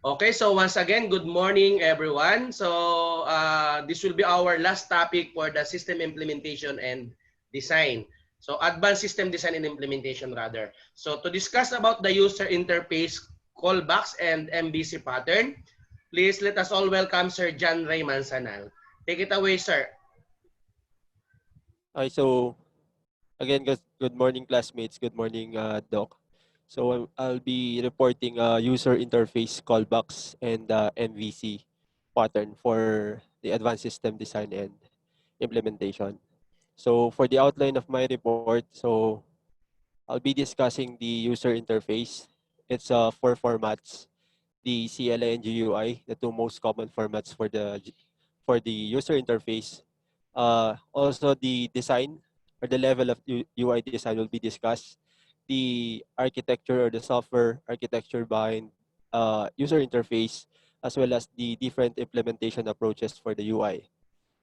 Okay, so once again, good morning everyone. So this will be our last topic for the system implementation and design. So advanced system design and implementation rather. So to discuss about the user interface callbacks and MVC pattern, please let us all welcome Sir John Ray Mansanal. Take it away, sir. Hi, so again, good morning, classmates. Good morning, Doc. So I'll be reporting user interface callbacks and MVC pattern for the advanced system design and implementation. So for the outline of my report, so I'll be discussing the user interface. It's four formats: the CLI and GUI, the two most common formats for the user interface. Also, the design or the level of UI design will be discussed. The architecture or the software architecture behind user interface, as well as the different implementation approaches for the UI.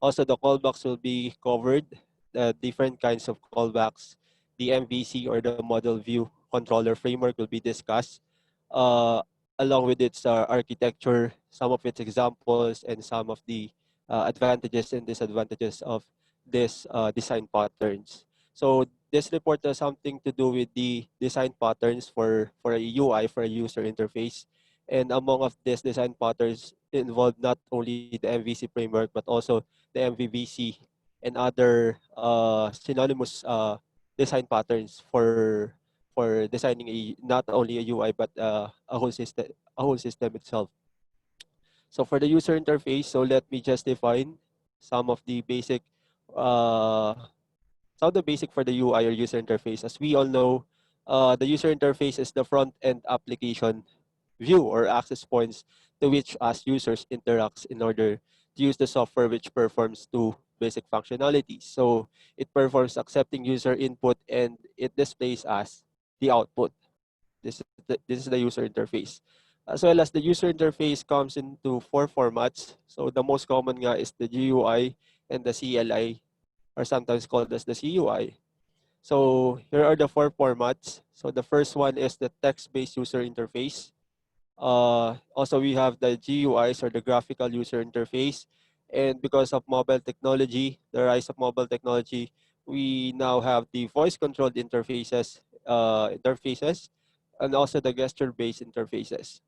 Also, the callbacks will be covered, the different kinds of callbacks. The MVC or the model view controller framework will be discussed, uh, along with its architecture, some of its examples, and some of the advantages and disadvantages of this design patterns. So this report has something to do with the design patterns for a UI, for a user interface. And among of these design patterns involve not only the MVC framework, but also the MVVC and other synonymous design patterns for designing not only a UI but a whole system itself. So for the user interface, so let me just define some of the basic uh, for the UI or user interface. As we all know, the user interface is the front end application view or access points to which us users interacts in order to use the software, which performs two basic functionalities. So it performs accepting user input and it displays as the output. This is the user interface. As well as the user interface comes into four formats. So the most common nga is the GUI and the CLI, or sometimes called as the CUI. So here are the four formats. So the first one is the text-based user interface. Also, we have the GUIs or the graphical user interface. And because of mobile technology, the rise of mobile technology, we now have the voice-controlled interfaces, and also the gesture-based interfaces.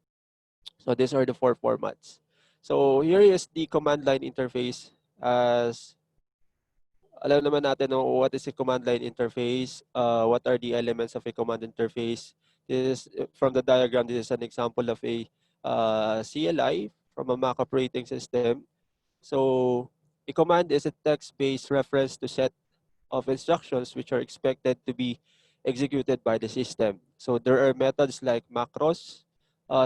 So these are the four formats. So here is the command line interface. As alam naman natin what is a command line interface, what are the elements of a command interface. This is, from the diagram, this is an example of a CLI from a Mac operating system. So a command is a text-based reference to set of instructions which are expected to be executed by the system. So there are methods like macros,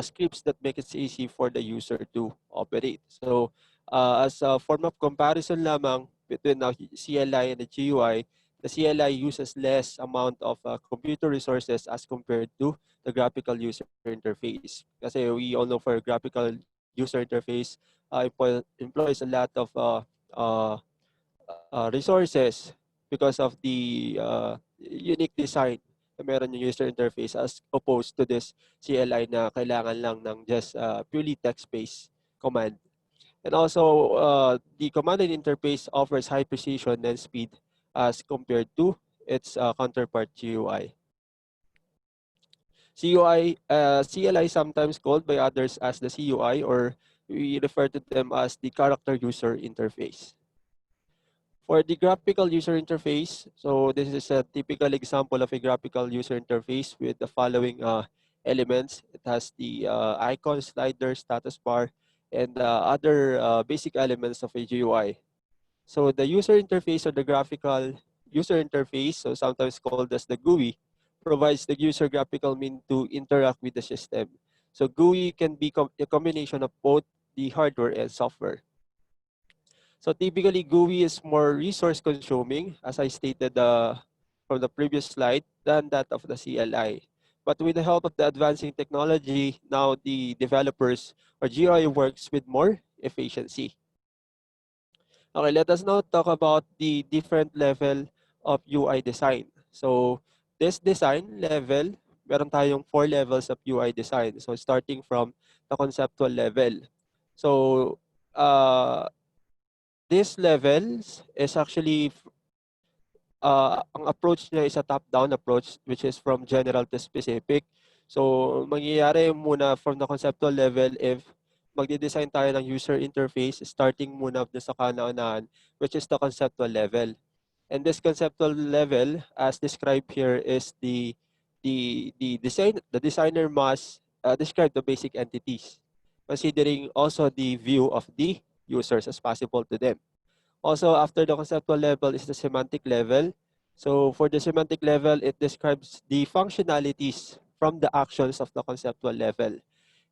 scripts that make it easy for the user to operate. So as a form of comparison lamang between the CLI and the GUI, the CLI uses less amount of computer resources as compared to the graphical user interface. Kasi we all know for graphical user interface, employs a lot of resources because of the unique design na meron yung user interface as opposed to this CLI na kailangan lang ng just purely text-based command. And also, the command line interface offers high precision and speed as compared to its counterpart GUI. CLI sometimes called by others as the CUI, or we refer to them as the character user interface. For the graphical user interface, so this is a typical example of a graphical user interface with the following elements. It has the icon, slider, status bar, and other basic elements of a GUI. So the user interface or the graphical user interface, so sometimes called as the GUI, provides the user graphical means to interact with the system. So GUI can be a combination of both the hardware and software. So typically, GUI is more resource consuming, as I stated from the previous slide, than that of the CLI. But with the help of the advancing technology, now the developers or GUI works with more efficiency. Okay, let us now talk about the different level of UI design. So this design level, meron tayong 4 levels of UI design. So starting from the conceptual level. So this levels is actually ang approach niya is a top-down approach, which is from general to specific. So mangyayari muna from the conceptual level if magde-design tayo ng user interface, starting muna sa kauna-unahan, which is the conceptual level. And this conceptual level, as described here, is the designer must describe the basic entities, considering also the view of the users as possible to them. Also, after the conceptual level is the semantic level. So for the semantic level, it describes the functionalities from the actions of the conceptual level.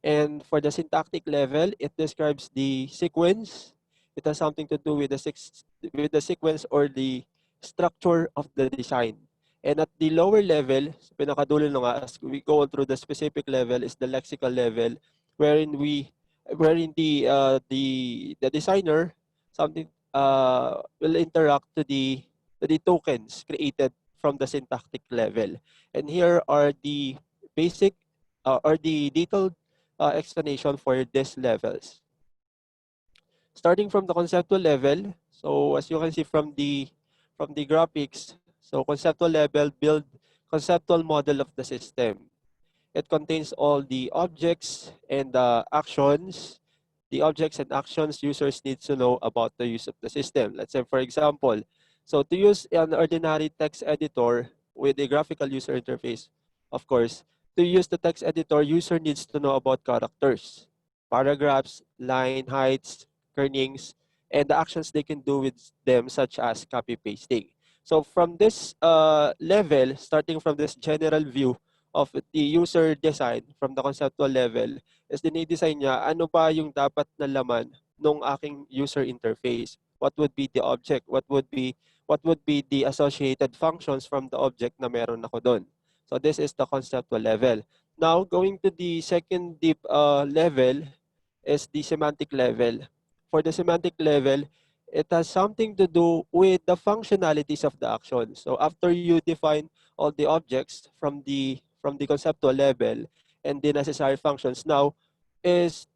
And for the syntactic level, it describes the sequence. It has something to do with with the sequence or the structure of the design. And at the lower level, sa pinakadulo na nga, as we go through the specific level, is the lexical level, wherein the designer something will interact to the tokens created from the syntactic level. And here are the basic or the detailed explanation for these levels. Starting from the conceptual level, so as you can see from the graphics, so conceptual level build conceptual model of the system. It contains all the objects and the actions, the objects and actions users need to know about the use of the system. Let's say, for example, so to use an ordinary text editor with a graphical user interface, of course, to use the text editor, user needs to know about characters, paragraphs, line heights, kernings, and the actions they can do with them, such as copy pasting. So from this level, starting from this general view of the user design from the conceptual level, is dinidesign niya ano ba yung dapat na laman nung aking user interface. What would be the object? What would be the associated functions from the object na meron ako doon? So this is the conceptual level. Now, going to the second deep level is the semantic level. For the semantic level, it has something to do with the functionalities of the action. So after you define all the objects from the conceptual level and the necessary functions, now is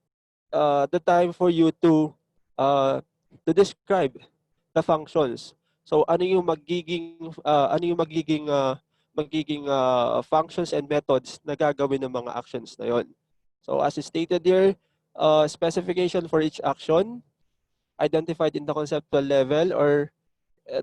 the time for you to describe the functions. So ano yung magiging functions and methods na gagawin ng mga actions na yon. So as stated here, specification for each action identified in the conceptual level, or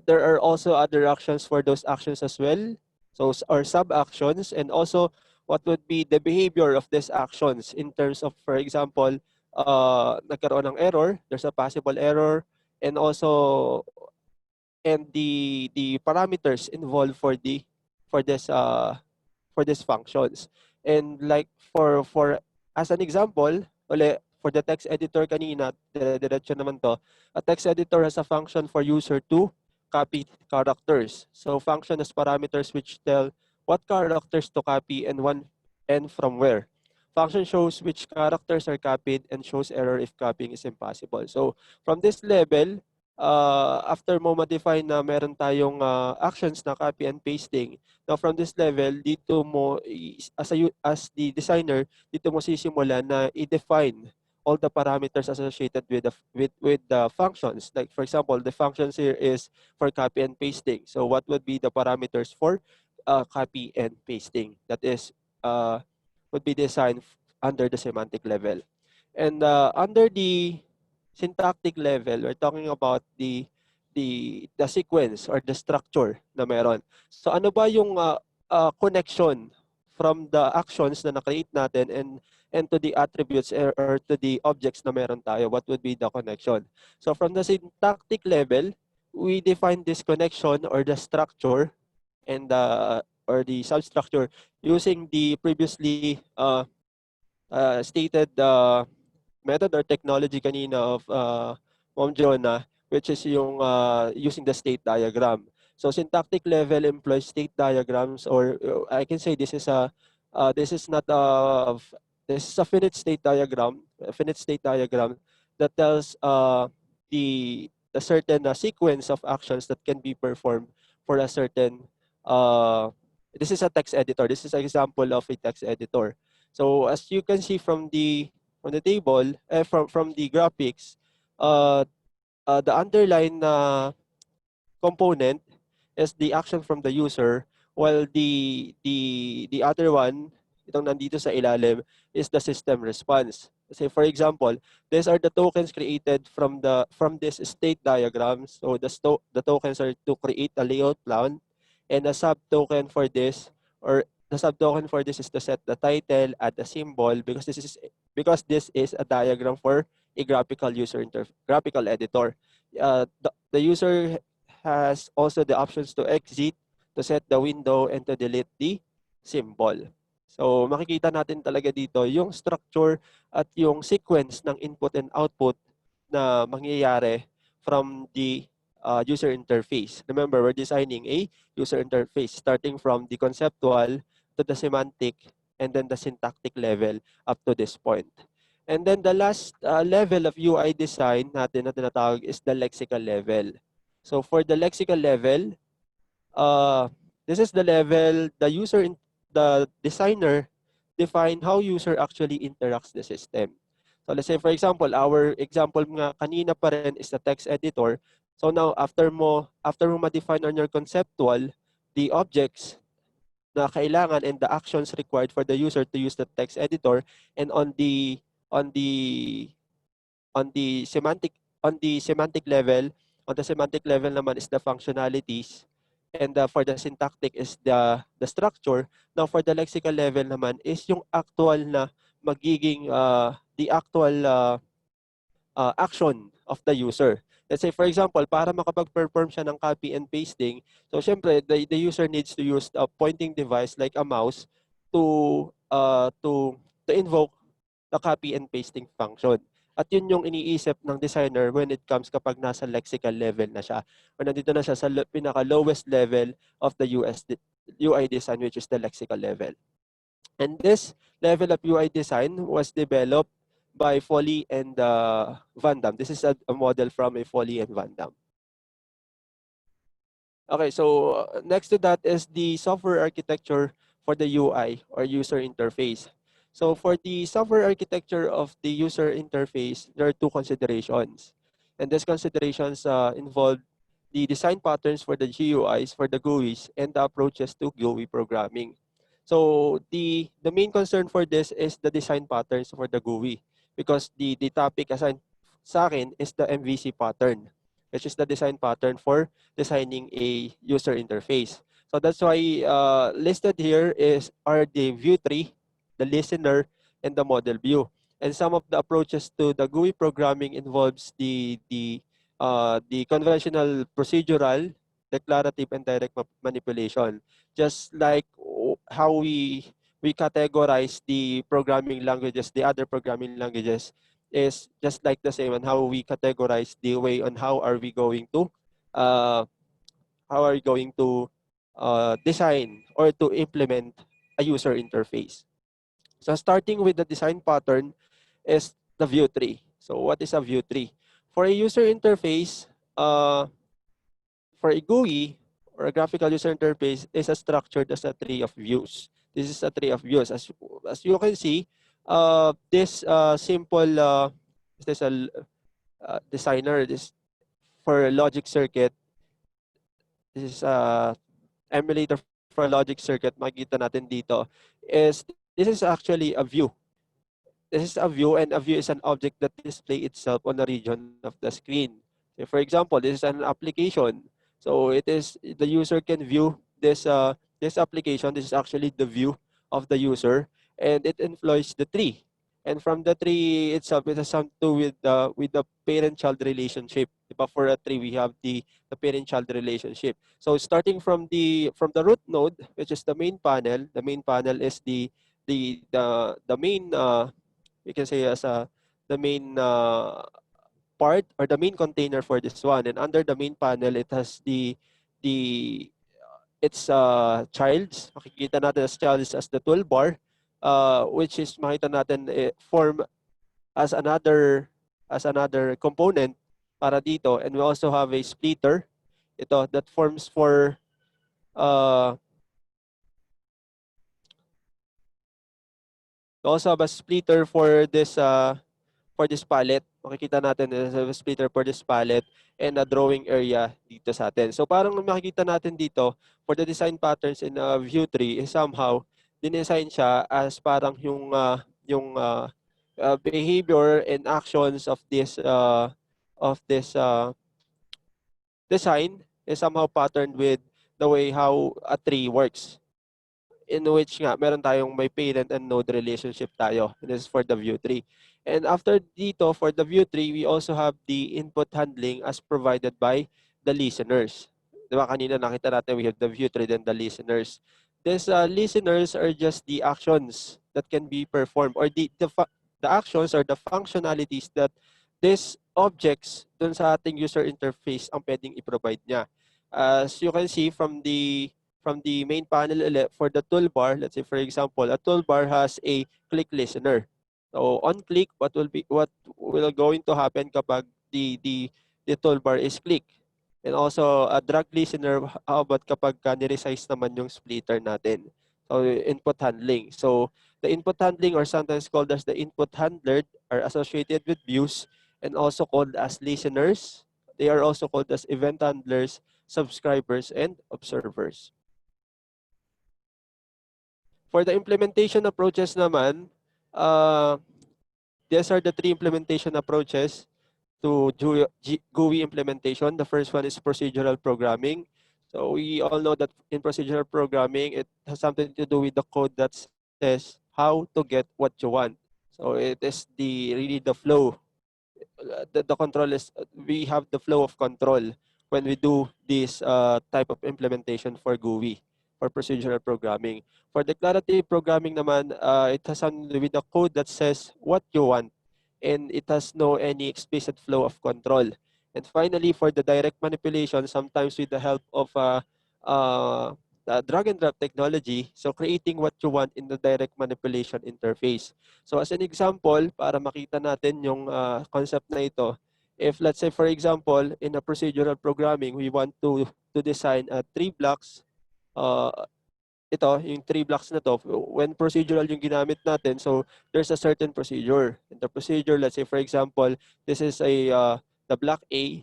there are also other actions for those actions as well. So, or sub-actions, and also what would be the behavior of these actions in terms of, for example, nagkaroon ng error, there's a possible error, and also and the parameters involved for these functions. And like for as an example, for the text editor kanina, dire-diretso naman to, a text editor has a function for user to copy characters. So function has parameters which tell what characters to copy and from where. Function shows which characters are copied and shows error if copying is impossible. So from this level, after mo ma-define na meron tayong actions na copy and pasting, now from this level, dito mo, as the designer, dito mo sisimulan na i-define all the parameters associated with the functions. Like for example, the functions here is for copy and pasting. So what would be the parameters for copy and pasting? That is would be designed under the semantic level. And under the syntactic level, we're talking about the sequence or the structure na meron. So ano ba yung connection from the actions na na-create natin and to the attributes or to the objects na meron tayo? What would be the connection? So from the syntactic level, we define this connection or the structure and or the substructure using the previously stated method or technology kanina of Ma'am Jonah, which is yung using the state diagram. So syntactic level employs state diagrams, or I can say this is this is not a this is a finite state diagram that tells the certain sequence of actions that can be performed for a certain this is a text editor. This is an example of a text editor. So as you can see from the table, from the graphics, uh, the underlying component is the action from the user, while the other one, itong nandito sa ilalim, is the system response. Say for example, these are the tokens created from this state diagram. So the tokens are to create a layout plan, and a sub token for this, or the sub token for this is to set the title, add a symbol, because this is a diagram for a graphical editor. The user has also the options to exit, to set the window, and to delete the symbol. So makikita natin talaga dito yung structure at yung sequence ng input and output na mangyayari from the user interface. Remember, we're designing a user interface starting from the conceptual to the semantic and then the syntactic level up to this point. And then the last level of UI design natin na tinatawag is the lexical level. So for the lexical level, this is the level the designer define how user actually interacts the system. So let's say for example, our example nga kanina pa rin is the text editor. So now after mo ma-define on your conceptual the objects na kailangan and the actions required for the user to use the text editor, and on the on the semantic level naman is the functionalities, and for the syntactic is the structure. Now for the lexical level naman is yung actual na magiging the actual action of the user. Let's say for example, para makapag-perform siya ng copy and pasting, so syempre the user needs to use a pointing device like a mouse to invoke the copy and pasting function. At yun yung iniisip ng designer when it comes kapag nasa lexical level na siya. O nandito na siya sa pinaka-lowest level of the UI design, which is the lexical level. And this level of UI design was developed by Foley and Van Dam. This is a model from a Foley and Van Dam. Okay, so next to that is the software architecture for the UI or user interface. So for the software architecture of the user interface, there are two considerations. And these considerations involve the design patterns for the GUIs, for the GUIs, and the approaches to GUI programming. So the main concern for this is the design patterns for the GUI, because the topic assigned sa akin is the MVC pattern, which is the design pattern for designing a user interface. So that's why listed here are the view tree, the listener, and the model view. And some of the approaches to the GUI programming involves the conventional procedural, declarative, and direct manipulation. Just like how we categorize the programming languages, the other programming languages is just like the same on how we categorize the way on how are we going to uh, design or to implement a user interface. So starting with the design pattern is the view tree. So what is a view tree? For a user interface, for a GUI or a graphical user interface is a structured as a tree of views. This is a tree of views. As you can see, this simple this is a designer. This for a logic circuit. This is a emulator for a logic circuit. Makikita natin dito this is actually a view. This is a view, and a view is an object that displays itself on the region of the screen. So for example, this is an application. So the user can view this application. This is actually the view of the user, and it employs the tree. And from the tree itself, it has something to do with the parent-child relationship. But for a tree, we have the parent-child relationship. So starting from the root node, which is the main panel. The main panel is the main we can say as the main part or the main container for this one. And under the main panel, it has the its childs. Makikita natin as childs as the toolbar, which is makita natin form as another component para dito. And we also have a splitter ito that forms for uh, We also have a splitter for this palette. Makikita natin there's a splitter for this palette and a drawing area dito sa atin. So parang makikita natin dito for the design patterns in view 3 is somehow dinesign siya as parang yung behavior and actions of this design is somehow patterned with the way how a tree works, in which nga meron tayong may parent and node relationship tayo. And this is for the view tree. And after dito, for the view tree, we also have the input handling as provided by the listeners. Di ba kanina nakita natin we have the view tree and the listeners. These listeners are just the actions that can be performed, or the actions or the functionalities that these objects dun sa ating user interface ang pwedeng i-provide niya. As you can see from the main panel for the toolbar, let's say for example, a toolbar has a click listener. So on click, what will going to happen kapag the toolbar is click? And also a drag listener, how about kapag niresize naman yung splitter natin? So input handling. So the input handling, or sometimes called as the input handler, are associated with views and also called as listeners. They are also called as event handlers, subscribers, and observers. For the implementation approaches naman, these are the three implementation approaches to GUI implementation. The first one is procedural programming. So we all know that in procedural programming, it has something to do with the code that says how to get what you want. So it is really the flow. The control is, we have the flow of control when we do this type of implementation for GUI, for procedural programming. For declarative programming naman, it has something to do with the code that says what you want, and it has no any explicit flow of control. And finally, for the direct manipulation, sometimes with the help of uh, drag and drop technology, so creating what you want in the direct manipulation interface. So as an example, para makita natin yung concept na ito, if let's say for example, in a procedural programming, we want to design three blocks, uh, ito, yung three blocks na to, when procedural yung ginamit natin, so there's a certain procedure. In the procedure, let's say for example, this is the block A,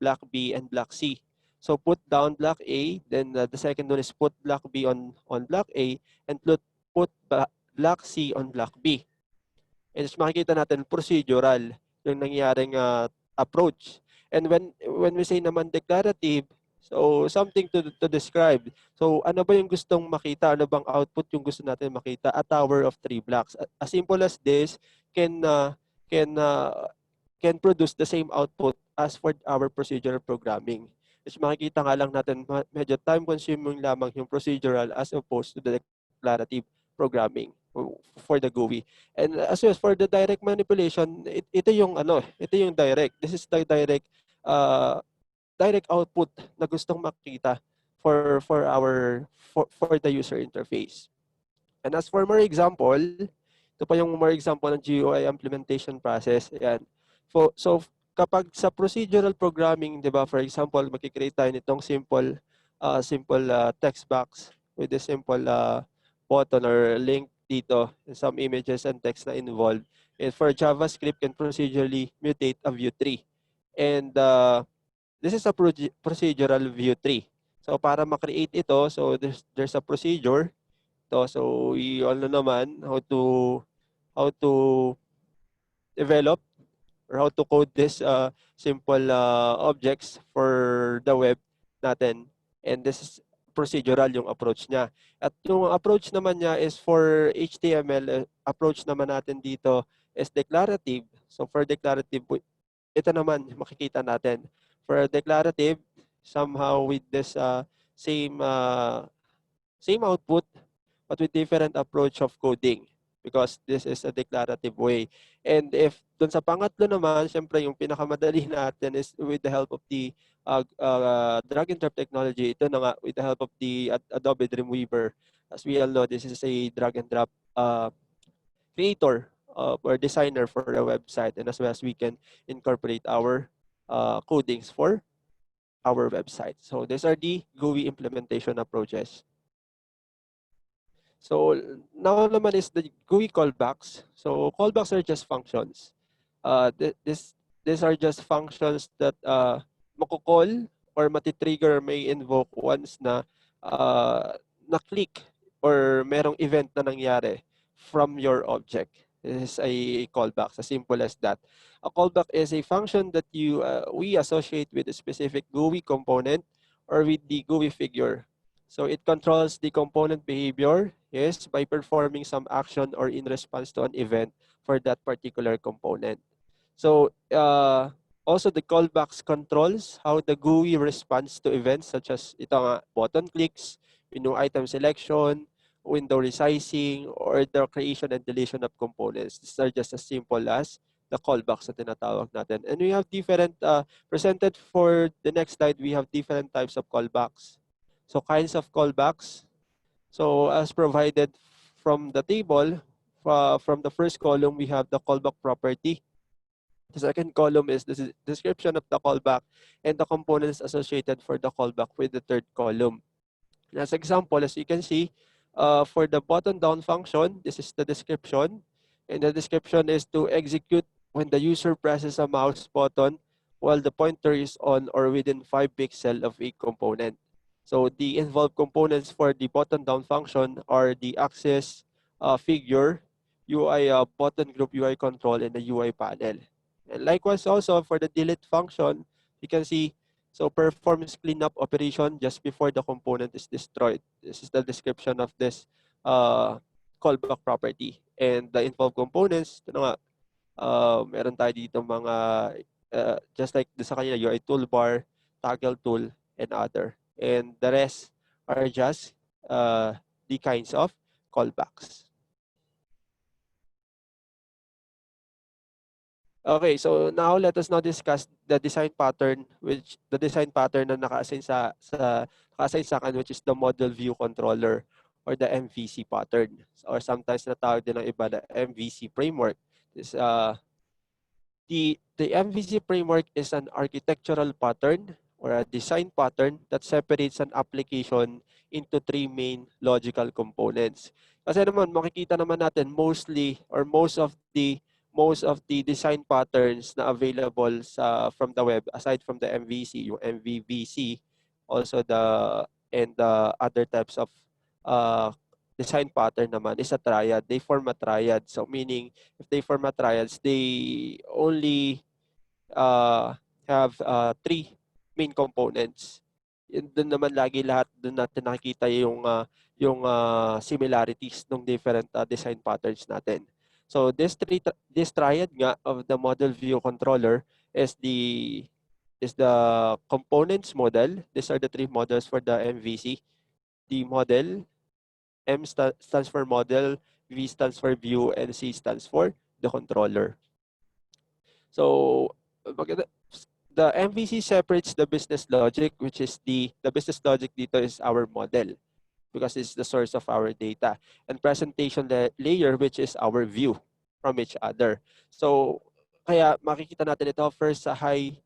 block B, and block C. So put down block A, then the second one is put block B on block A, and put block C on block B. And makikita natin procedural yung nangyaring approach. And when we say naman declarative, so something to describe. So ano ba yung gustong makita? Ano bang output yung gusto natin makita? A tower of three blocks. As simple as this can uh, can produce the same output as for our procedural programming. Is makikita nga lang natin medyo time consuming lamang yung procedural as opposed to the declarative programming for the GUI. And as well as for the direct manipulation, ito yung ito yung direct. This is the direct output na gustong makita for the user interface. And as for more example, ito pa yung more example ng GUI implementation process. Ayan. So kapag sa procedural programming, 'di ba, for example, magki-create tayo nitong simple text box with a simple button or link dito, some images and text na involved. And for JavaScript, can procedurally mutate a view tree. And this is a procedural view tree. So para ma-create ito, so there's a procedure. So we all know naman how to develop or how to code this simple objects for the web natin. And this is procedural yung approach niya. At yung approach naman niya is for HTML, approach naman natin dito is declarative. So for declarative, ito naman makikita natin. For declarative, somehow with this same output, but with different approach of coding, because this is a declarative way. And if dun sa pangatlo naman, syempre yung pinakamadali natin is with the help of the drag and drop technology. Ito na nga, with the help of the Adobe Dreamweaver. As we all know, this is a drag and drop creator or designer for a website, and as well as we can incorporate our codings for our website. So these are the GUI implementation approaches. So now naman is the GUI callbacks. So callbacks are just functions. These are just functions that mako-call or matitrigger or may invoke once na na-click or merong event na nangyari from your object. This is a callback, as simple as that. A callback is a function that we associate with a specific GUI component or with the GUI figure. So it controls the component behavior, yes, by performing some action or in response to an event for that particular component. So also the callbacks controls how the GUI responds to events such as ito nga, button clicks, menu item selection, window resizing, or the creation and deletion of components. These are just as simple as the callbacks na tinatawag natin. And we have different, presented for the next slide, we have different types of callbacks. So kinds of callbacks. So as provided from the table, from the first column, we have the callback property. The second column is the description of the callback and the components associated for the callback with the third column. As example, as you can see, for the button down function, this is the description. And the description is to execute when the user presses a mouse button while the pointer is on or within 5 pixels of a component. So the involved components for the button down function are the axis, figure, UI button group, UI control, and the UI panel. And likewise also for the delete function, you can see so performs cleanup operation just before the component is destroyed. This is the description of this callback property. And the involved components, ito na nga, meron tayo dito mga, just like sa kanila, UI toolbar, toggle tool, and other. And the rest are just the kinds of callbacks. Okay, so now let us now discuss the design pattern, which the design pattern na naka-assign naka-assign sa akin, which is the model view controller or the MVC pattern, or sometimes natawag din ng iba na MVC framework. This the MVC framework is an architectural pattern or a design pattern that separates an application into three main logical components. Kasi naman makikita naman natin mostly or most of the design patterns na available from the web aside from the MVC, yung MVVC, also the other types of uh, design pattern naman is a triad. They form a triad. So meaning if they form a triads, they only have three main components. Doon naman lagi lahat doon natin nakikita yung similarities ng different design patterns natin. So this triad nga of the model view controller is the components model. These are the three models for the MVC. The model, stands for model, V stands for view, and C stands for the controller. So the MVC separates the business logic, which is the business logic dito is our model because it's the source of our data, and presentation layer, which is our view from each other. So kaya makikita natin ito first sa high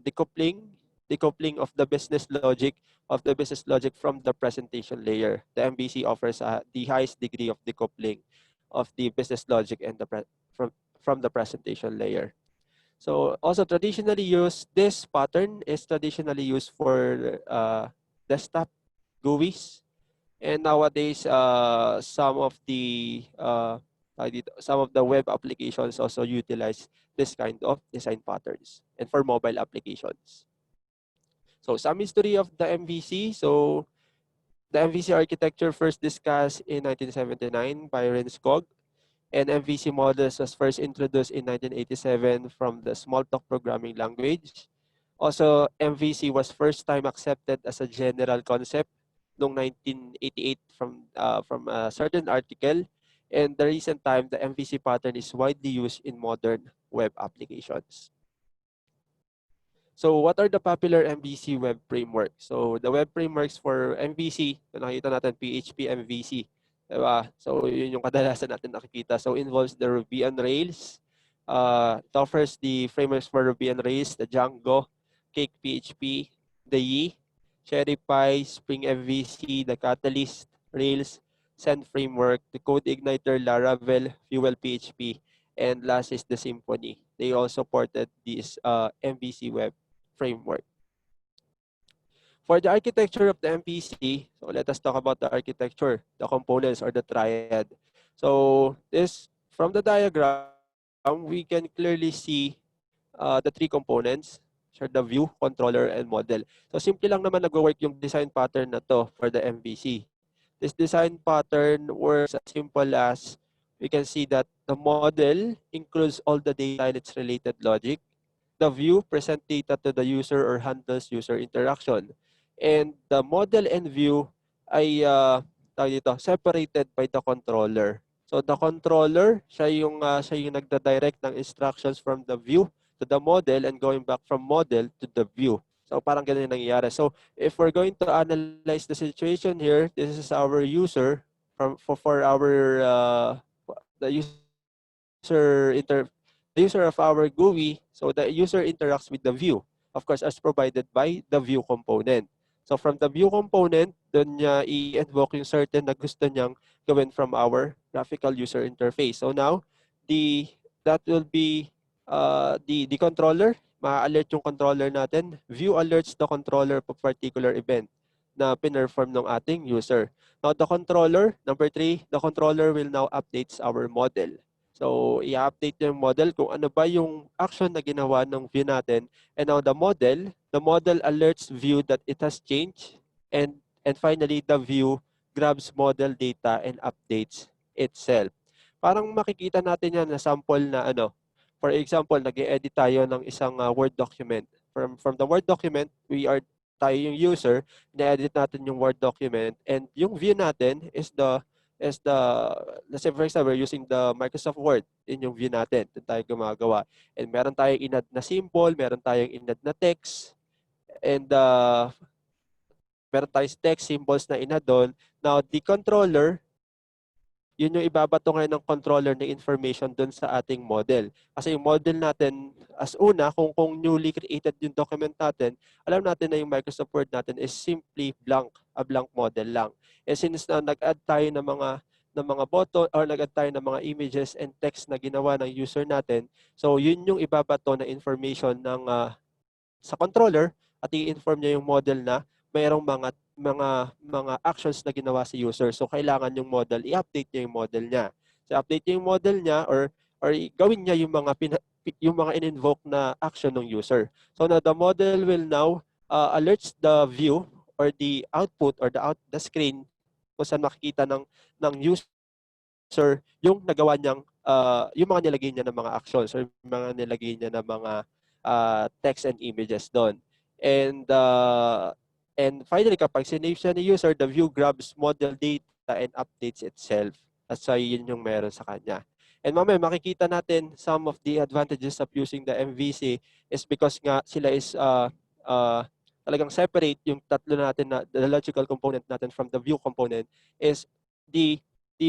decoupling of the business logic from the presentation layer. The MVC offers the highest degree of decoupling of the business logic and from the presentation layer. So also traditionally used, this pattern is traditionally used for desktop GUIs, and nowadays some of the web applications also utilize this kind of design patterns, and for mobile applications. So some history of the MVC. So the MVC architecture first discussed in 1979 by Renskog, and MVC models was first introduced in 1987 from the Smalltalk programming language. Also, MVC was first time accepted as a general concept noong 1988 from a certain article. And the recent time, the MVC pattern is widely used in modern web applications. So what are the popular MVC web frameworks? So the web frameworks for MVC, nakita natin PHP MVC. Diba? So yun yung kadalasan natin nakikita. So involves the Ruby on Rails. It offers the frameworks for Ruby on Rails, the Django, Cake PHP, the Yi, Cherry Pie, Spring MVC, the Catalyst, Rails, Send framework, the Code Igniter, Laravel, Fuel PHP, and last is the Symfony. They all supported this MVC Web Framework. For the architecture of the MVC, so let us talk about the architecture, the components or the triad. So this, from the diagram, we can clearly see the three components, so the view, controller, and model. So simple lang naman nag-work yung design pattern na to for the MVC. This design pattern works as simple as we can see that the model includes all the data and its related logic. The view present data to the user or handles user interaction. And the model and view ay separated by the controller. So the controller, siya yung nagda-direct ng instructions from the view to the model and going back from model to the view. So parang ganun yung nangyayari. So if we're going to analyze the situation here, this is our user for our the the user of our GUI. So the user interacts with the view, of course, as provided by the view component. So from the view component, dun niya i-invoke yung certain na gusto niyang gawin from our graphical user interface. So now, that will be the controller. Ma-alert yung controller natin. View alerts the controller of a particular event na pinerform ng ating user. Now the controller, number 3, the controller will now updates our model. So, i-update niya yung model kung ano ba yung action na ginawa ng view natin. And now the model alerts view that it has changed. And finally, the view grabs model data and updates itself. Parang makikita natin yan na sample na for example, nag-edit tayo ng isang Word document. From the Word document, tayo yung user, na-edit natin yung Word document, and yung view natin is let's say for example, we're using the Microsoft Word, in yung view natin, doon tayo gumagawa. And meron tayong inad na symbol, meron tayong inad na text, and meron tayong text symbols na inad doon. Now, the controller, yun yung ibabato ngayon ng controller na information doon sa ating model. Kasi yung model natin, as una, kung newly created yung document natin, alam natin na yung Microsoft Word natin is simply blank, a blank model lang. And since na nag-add tayo ng mga button or nag-add tayo ng mga images and text na ginawa ng user natin, so yun yung ibabato na information ng sa controller at i-inform niya yung model na mayroong mga actions na ginawa si user. So kailangan yung model i-update niya yung model niya. So update niya yung model niya or gawin niya yung mga in-invoke na action ng user. So now the model will now alerts the view or the output or the screen kung saan makikita ng user yung nagawa niyang yung mga nilagay niya ng mga actions or yung mga nilagay niya ng mga text and images doon. And finally, kapag sinave siya ni user, the view grabs model data and updates itself. That's why yun yung meron sa kanya. And mamaya makikita natin some of the advantages of using the MVC is because nga sila is talagang separate yung tatlo natin na the logical component natin from the view component is the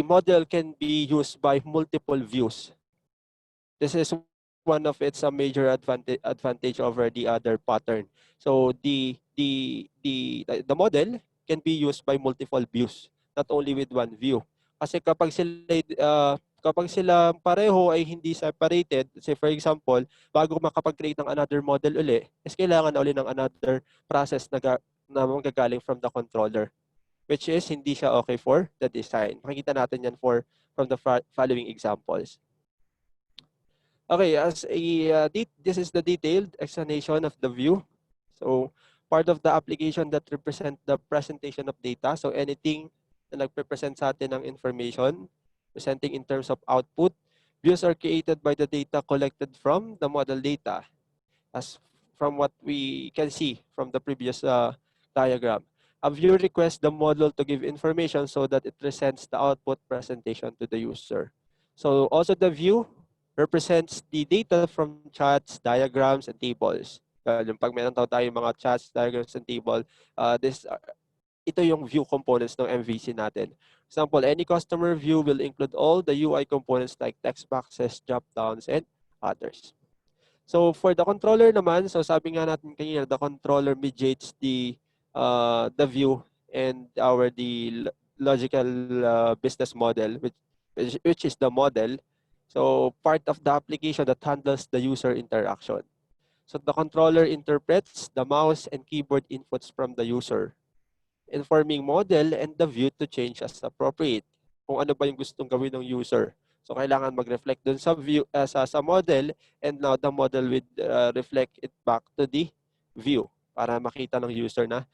model can be used by multiple views. This is one of its major advantage over the other pattern. So the model can be used by multiple views, not only with one view. Kasi kapag sila pareho ay hindi separated, say for example, bago makapag-create ng another model uli, is kailangan na uli ng another process na manggagaling from the controller, which is hindi siya okay for the design. Makikita natin yan from the following examples. Okay, this is the detailed explanation of the view. So part of the application that represent the presentation of data. So anything na nagpe-present sa atin ng information, presenting in terms of output, views are created by the data collected from the model data, as from what we can see from the previous diagram. A view requests the model to give information so that it presents the output presentation to the user. So also the view represents the data from charts, diagrams, and tables. Yung pag meron tayong mga charts, diagrams, and table, ito yung view components ng MVC natin. For example, any customer view will include all the UI components like text boxes, drop-downs, and others. So for the controller naman, so sabi nga natin kanina, the controller mediates the view and the logical business model, which is the model. So part of the application that handles the user interaction. So the controller interprets the mouse and keyboard inputs from the user, informing model and the view to change as appropriate. Kung ano ba yung gustong gawin ng user. So kailangan mag-reflect dun sa view sa model, and now the model will reflect it back to the view para makita ng user na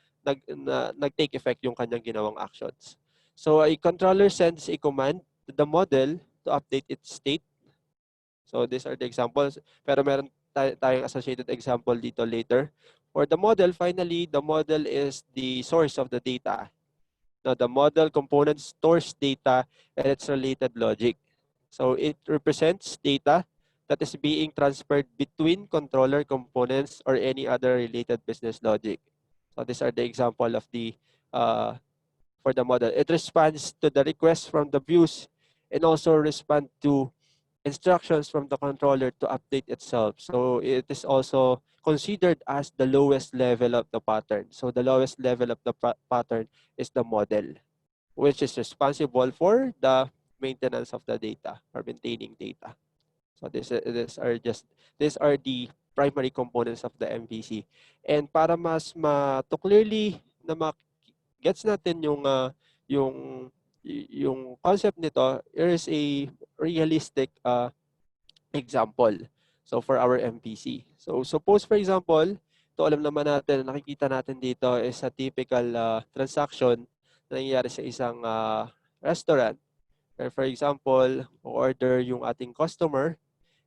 nag-take effect yung kanyang ginawang actions. So a controller sends a command to the model to update its state. So these are the examples, pero meron tayong associated example dito later. For the model, finally, the model is the source of the data. Now, the model component stores data and its related logic. So it represents data that is being transferred between controller components or any other related business logic. So these are the example of the for the model. It responds to the request from the views and also respond to instructions from the controller to update itself. So it is also considered as the lowest level of the pattern. So the lowest level of the pattern is the model, which is responsible for the maintenance of the data or maintaining data. So these are the primary components of the MVC. And para mas to clearly na gets natin yung yung concept nito, there is a realistic example. So for our MVC. So suppose for example, to alam naman natin, nakikita natin dito is a typical transaction na nangyayari sa isang restaurant. For example, order yung ating customer,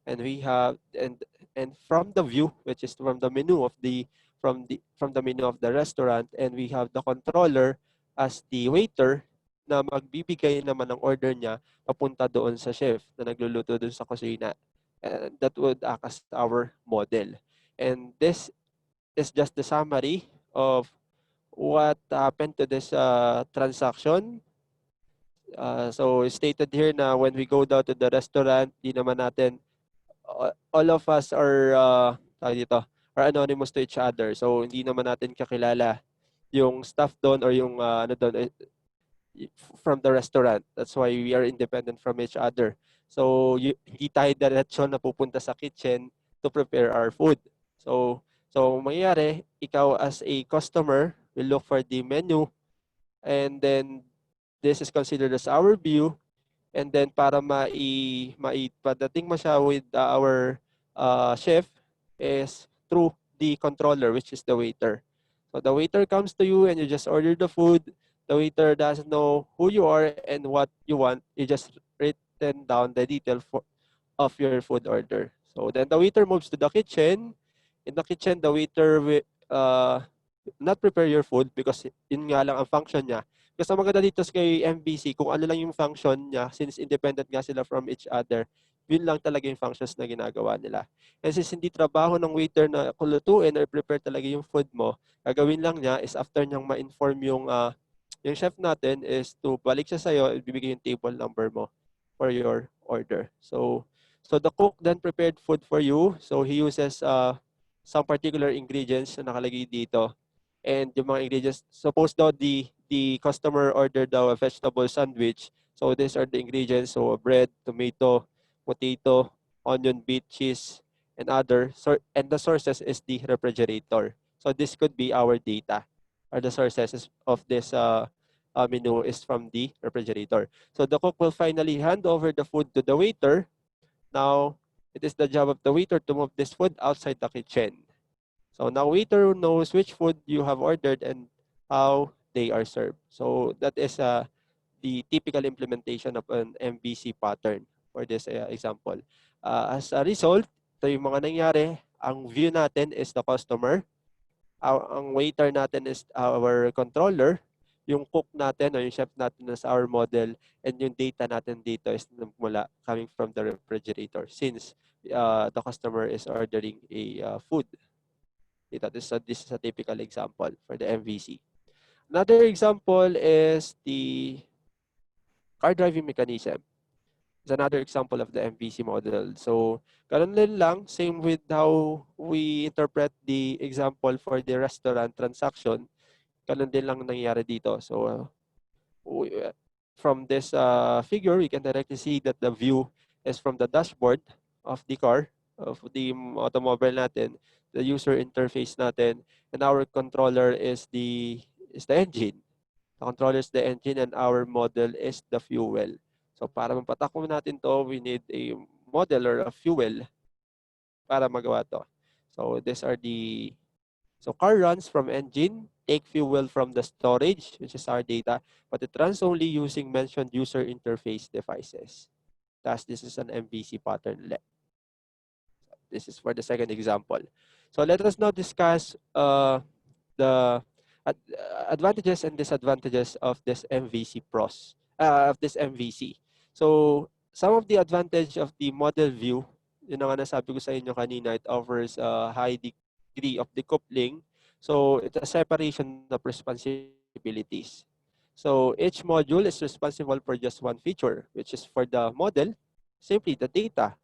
and we have and from the view, which is from the menu of the from the menu of the restaurant, and we have the controller as the waiter na magbibigay naman ng order niya papunta doon sa chef na nagluluto doon sa kusina. And that would act as our model. And this is just the summary of what happened to this transaction. So stated here na when we go down to the restaurant, di naman natin all of us are are anonymous to each other. So hindi naman natin kakilala yung staff doon or yung from the restaurant. That's why we are independent from each other. So hindi tayo diretso na pupunta sa kitchen to prepare our food. So mangyayari, ikaw as a customer will look for the menu, and then this is considered as our view. And then para maipadating mo siya with our chef is through the controller, which is the waiter. So the waiter comes to you and you just order the food. The waiter doesn't know who you are and what you want. You just written down the detail of your food order. So then the waiter moves to the kitchen. In the kitchen, the waiter will not prepare your food because yun nga lang ang function niya. Kasi ang maganda dito kay MVC, kung ano lang yung function niya, since independent nga sila from each other, yun lang talaga yung functions na ginagawa nila. And since hindi trabaho ng waiter na kulutuin or prepare talaga yung food mo, gagawin lang niya is after niyang ma-inform yung chef natin is to balik siya sa'yo, ibibigay yung table number mo for your order. So the cook then prepared food for you. So he uses some particular ingredients na nakalagay dito. And yung mga ingredients, suppose daw the customer ordered daw a vegetable sandwich. So these are the ingredients. So bread, tomato, potato, onion, beet, cheese, and other. And the sources is the refrigerator. So this could be our data, or the sources of this menu is from the refrigerator. So the cook will finally hand over the food to the waiter. Now, it is the job of the waiter to move this food outside the kitchen. So now waiter knows which food you have ordered and how they are served. So that is the typical implementation of an MVC pattern for this example. As a result, ito yung mga nangyari. Ang view natin is the customer. Ang waiter natin is our controller. Yung cook natin o yung chef natin is our model, and yung data natin dito is mula coming from the refrigerator since the customer is ordering a food. This is a typical example for the MVC. Another example is the car driving mechanism. It's another example of the MVC model. So, ganun din lang, same with how we interpret the example for the restaurant transaction. Ganun din lang nangyayari dito. So, from this figure, we can directly see that the view is from the dashboard of the car, of the automobile natin, the user interface natin, and our controller is the engine. The controller is the engine and our model is the fuel. So para mapatakbo natin to, we need a model or a fuel para magawa to. So these are the car runs from engine, take fuel from the storage, which is our data, but it runs only using mentioned user interface devices. Thus, this is an MVC pattern. This is for the second example. So let us now discuss the advantages and disadvantages of this MVC Pros, of this MVC. So some of the advantage of the model view, yun ang nasabi ko sa inyo kanina, it offers a high degree of decoupling. So it's a separation of responsibilities. So each module is responsible for just one feature, which is for the model, simply the data.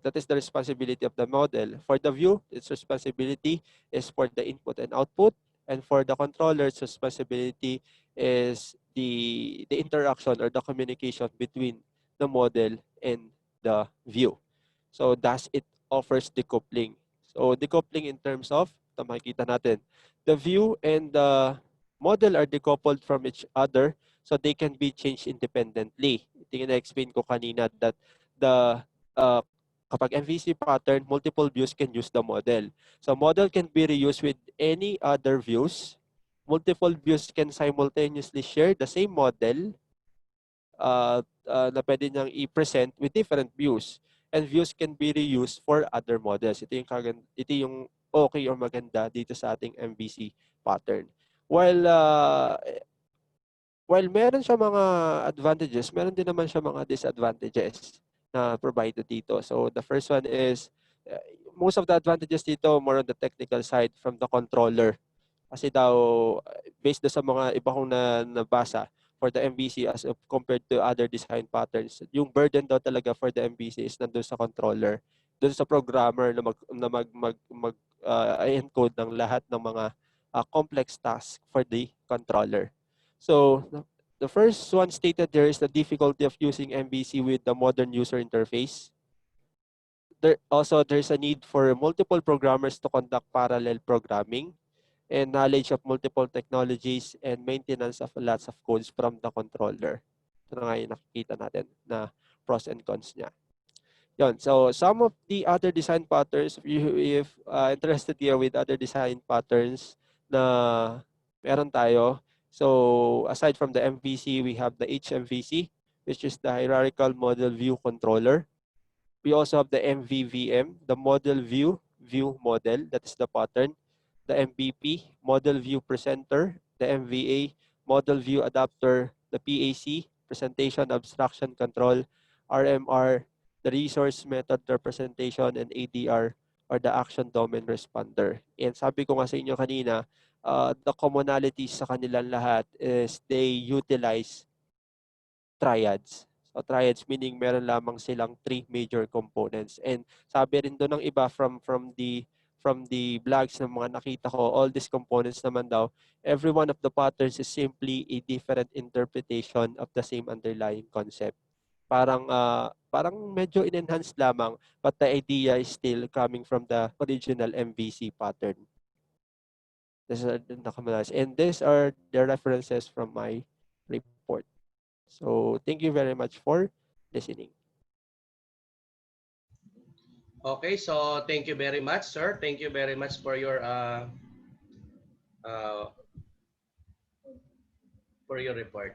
That is the responsibility of the model. For the view, its responsibility is for the input and output. And for the controller's responsibility is the interaction or the communication between the model and the view. So thus it offers decoupling. So decoupling in terms of, ito makikita natin, the view and the model are decoupled from each other so they can be changed independently. Ito yung na-explain ko kanina that the kapag MVC pattern, multiple views can use the model. So model can be reused with any other views. Multiple views can simultaneously share the same model na pwede niyang i-present with different views. And views can be reused for other models. Ito yung okay or maganda dito sa ating MVC pattern. While meron siya mga advantages, meron din naman siya mga disadvantages na provided dito. So the first one is, most of the advantages dito more on the technical side from the controller. Kasi daw, based sa mga iba kong nabasa for the MVC as compared to other design patterns, yung burden daw talaga for the MVC is nandun sa controller, dun sa programmer na encode ng lahat ng mga complex tasks for the controller. So the first one stated there is the difficulty of using MVC with the modern user interface. There's a need for multiple programmers to conduct parallel programming and knowledge of multiple technologies and maintenance of lots of codes from the controller. Ito na nga yung nakikita natin na pros and cons niya. Yun. So some of the other design patterns, if interested here with other design patterns na meron tayo. So aside from the MVC, we have the HMVC, which is the Hierarchical Model View Controller. We also have the MVVM, the Model View Model, that is the pattern. The MVP, Model View Presenter. The MVA, Model View Adapter. The PAC, Presentation Abstraction Control. RMR, the Resource Method Representation. And ADR, or the Action Domain Responder. And sabi ko nga sa inyo kanina, the commonalities sa kanilang lahat is they utilize triads. So triads meaning meron lamang silang three major components. And sabi rin doon ng iba from the blogs ng mga nakita ko, all these components naman daw, every one of the patterns is simply a different interpretation of the same underlying concept. Parang medyo in-enhance lamang, but the idea is still coming from the original MVC pattern. These are the commonalities. And these are the references from my report. So thank you very much for listening. Okay, so thank you very much, sir. Thank you very much uh, for your report.